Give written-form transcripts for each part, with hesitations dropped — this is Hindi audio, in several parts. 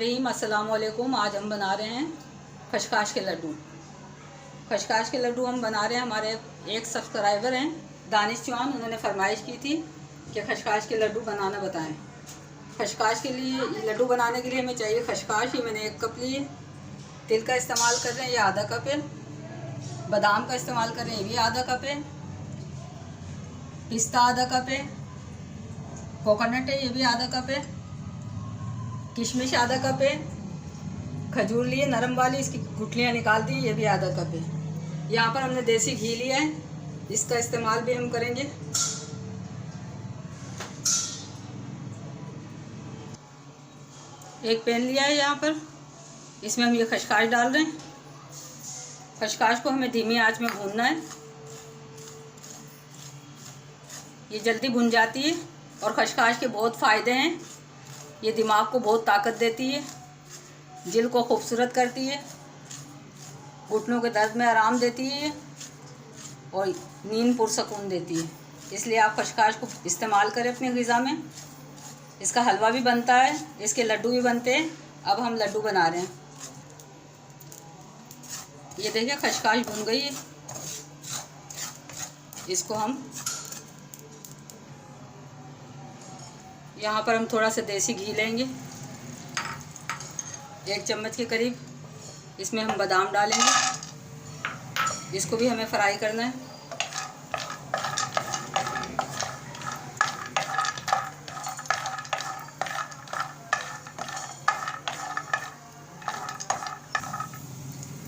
बिस्मिल्लाहिर्रहमानिर्रहीम। अस्सलाम वालेकुम। आज हम बना रहे हैं खशखाश के लड्डू। खशखाश के लड्डू हम बना रहे हैं। हमारे एक सब्सक्राइबर हैं दानिश चौहान, उन्होंने फरमाइश की थी कि खशखाश के लड्डू बनाना बताएं। खशखाश के लिए लड्डू बनाने के लिए हमें चाहिए खशखाश। ये मैंने 1 कप लिए। तिल का इस्तेमाल कर रहे हैं, ये आधा कप है। बादाम का इस्तेमाल कर रहे हैं, ये भी आधा कप है। पिस्ता आधा कप है। कोकोनट है, ये भी आधा कप है। किशमिश आधा कप है। खजूर लिए नरम वाली, इसकी गुठलियाँ निकाल दी, ये भी आधा कप है। यहाँ पर हमने देसी घी लिया है, इसका इस्तेमाल भी हम करेंगे। एक पैन लिया है यहाँ पर, इसमें हम ये खशखाश डाल रहे हैं। खशखाश को हमें धीमी आंच में भूनना है। ये जल्दी भुन जाती है और खशखाश के बहुत फ़ायदे हैं। ये दिमाग को बहुत ताकत देती है, दिल को खूबसूरत करती है, घुटनों के दर्द में आराम देती है और नींद पुरसकून देती है। इसलिए आप खशखाश को इस्तेमाल करें अपनी ग़िज़ा में। इसका हलवा भी बनता है, इसके लड्डू भी बनते हैं। अब हम लड्डू बना रहे हैं। ये देखिए खशखाश भुन गई है। इसको हम यहाँ पर थोड़ा सा देसी घी लेंगे, 1 चम्मच के करीब। इसमें हम बादाम डालेंगे, इसको भी हमें फ्राई करना है।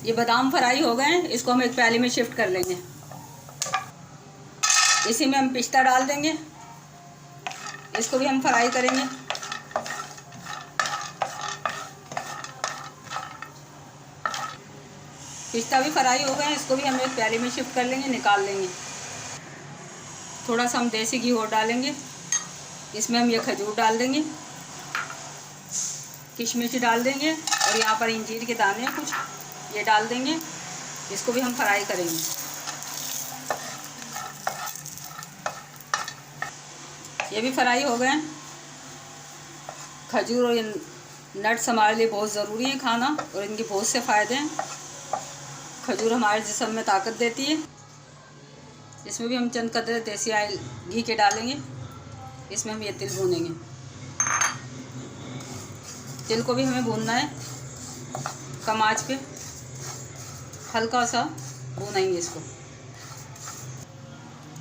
ये बादाम फ्राई हो गए हैं, इसको हम एक प्याली में शिफ्ट कर लेंगे। इसी में हम पिस्ता डाल देंगे, इसको भी हम फ्राई करेंगे। पिस्ता भी फ्राई हो गए हैं, इसको भी हम एक प्याली में शिफ्ट कर लेंगे, निकाल लेंगे। थोड़ा सा हम देसी घी और डालेंगे। इसमें हम ये खजूर डाल देंगे, किशमिश डाल देंगे और यहाँ पर इंजीर के दाने कुछ ये डाल देंगे। इसको भी हम फ्राई करेंगे। ये भी फ्राई हो गए हैं। खजूर और ये नट्स हमारे लिए बहुत ज़रूरी है खाना, और इनके बहुत से फ़ायदे हैं। खजूर हमारे जिस्म में ताकत देती है। इसमें भी हम चंद कतरे देसी ऑयल घी के डालेंगे। इसमें हम ये तिल भूनेंगे। तिल को भी हमें भूनना है कम आंच पे, हल्का सा भूनेंगे इसको।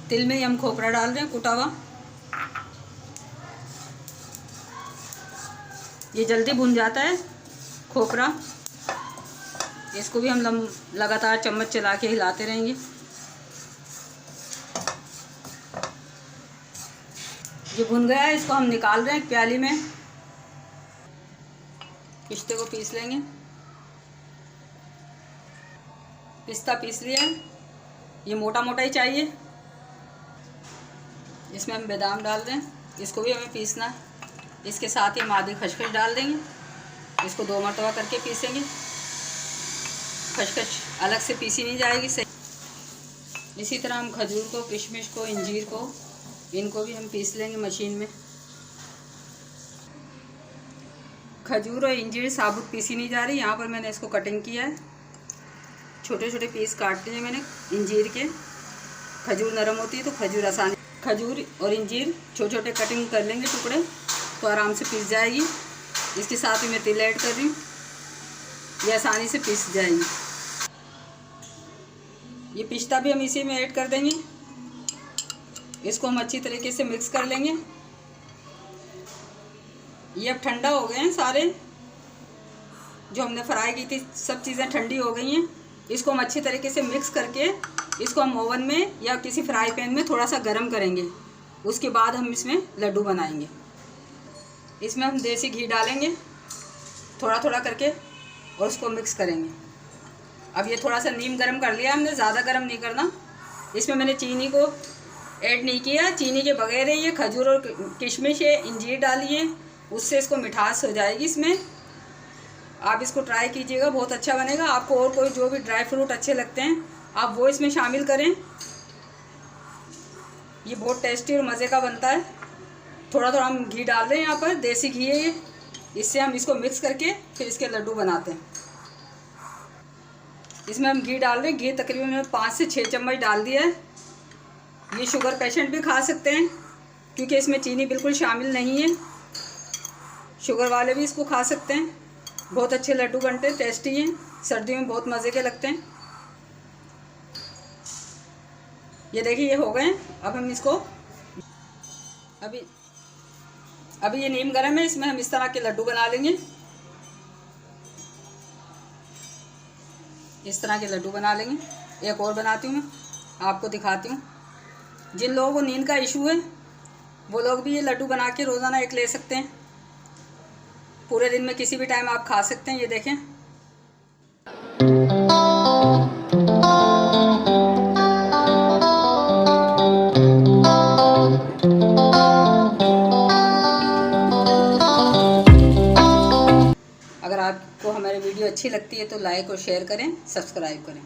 तिल में ही हम खोपरा डाल रहे हैं, कुटा हुआ। ये जल्दी भुन जाता है खोपरा। इसको भी हम लगातार चम्मच चला के हिलाते रहेंगे। ये भुन गया है, इसको हम निकाल रहे हैं प्याली में। पिस्ते को पीस लेंगे। पिस्ता पीस लिया है, ये मोटा मोटा ही चाहिए। इसमें हम बादाम डाल दें, इसको भी हमें पीसना है। इसके साथ ही हम आधी खसखस डाल देंगे, इसको 2 मरतबा करके पीसेंगे। खसखस अलग से पीसी नहीं जाएगी, सही। इसी तरह हम खजूर को, किशमिश को, इंजीर को, इनको भी हम पीस लेंगे मशीन में। खजूर और इंजीर साबुत पीसी नहीं जा रही। यहाँ पर मैंने इसको कटिंग किया है, छोटे छोटे पीस काट लिए मैंने इंजीर के। खजूर नरम होती है तो खजूर आसानी, खजूर और इंजीर छोटे छोटे कटिंग कर लेंगे टुकड़े, तो आराम से पीस जाएगी। इसके साथ ही मैं तिल ऐड कर रही हूँ, ये आसानी से पीस जाएगी। ये पिस्ता भी हम इसी में ऐड कर देंगे। इसको हम अच्छी तरीके से मिक्स कर लेंगे। ये अब ठंडा हो गए हैं सारे, जो हमने फ्राई की थी सब चीज़ें ठंडी हो गई हैं। इसको हम अच्छी तरीके से मिक्स करके इसको हम ओवन में या किसी फ्राई पैन में थोड़ा सा गर्म करेंगे। उसके बाद हम इसमें लड्डू बनाएंगे। इसमें हम देसी घी डालेंगे थोड़ा थोड़ा करके और उसको मिक्स करेंगे। अब ये थोड़ा सा नीम गर्म कर लिया हमने, ज़्यादा गर्म नहीं करना। इसमें मैंने चीनी को ऐड नहीं किया, चीनी के बगैर ही ये खजूर और किशमिश है, इंजीर डालिए, उससे इसको मिठास हो जाएगी इसमें। आप इसको ट्राई कीजिएगा, बहुत अच्छा बनेगा। आपको और कोई जो भी ड्राई फ्रूट अच्छे लगते हैं आप वो इसमें शामिल करें। ये बहुत टेस्टी और मज़े का बनता है। थोड़ा थोड़ा हम घी डाल रहे हैं, यहाँ पर देसी घी है ये। इससे हम इसको मिक्स करके फिर इसके लड्डू बनाते हैं। इसमें हम घी डाल रहे हैं। घी तकरीबन 5 से 6 चम्मच डाल दिया है। ये शुगर पेशेंट भी खा सकते हैं क्योंकि इसमें चीनी बिल्कुल शामिल नहीं है। शुगर वाले भी इसको खा सकते हैं। बहुत अच्छे लड्डू बनते हैं, टेस्टी हैं, सर्दियों में बहुत मज़े के लगते हैं। ये देखिए ये हो गए हैं। अब हम इसको अभी ये नीम गर्म है, इसमें हम इस तरह के लड्डू बना लेंगे। इस तरह के लड्डू बना लेंगे। एक और बनाती हूँ, मैं आपको दिखाती हूँ। जिन लोगों को नींद का इशू है वो लोग भी ये लड्डू बना के रोज़ाना एक ले सकते हैं। पूरे दिन में किसी भी टाइम आप खा सकते हैं। ये देखें। अगर आपको हमारी वीडियो अच्छी लगती है तो लाइक और शेयर करें, सब्सक्राइब करें।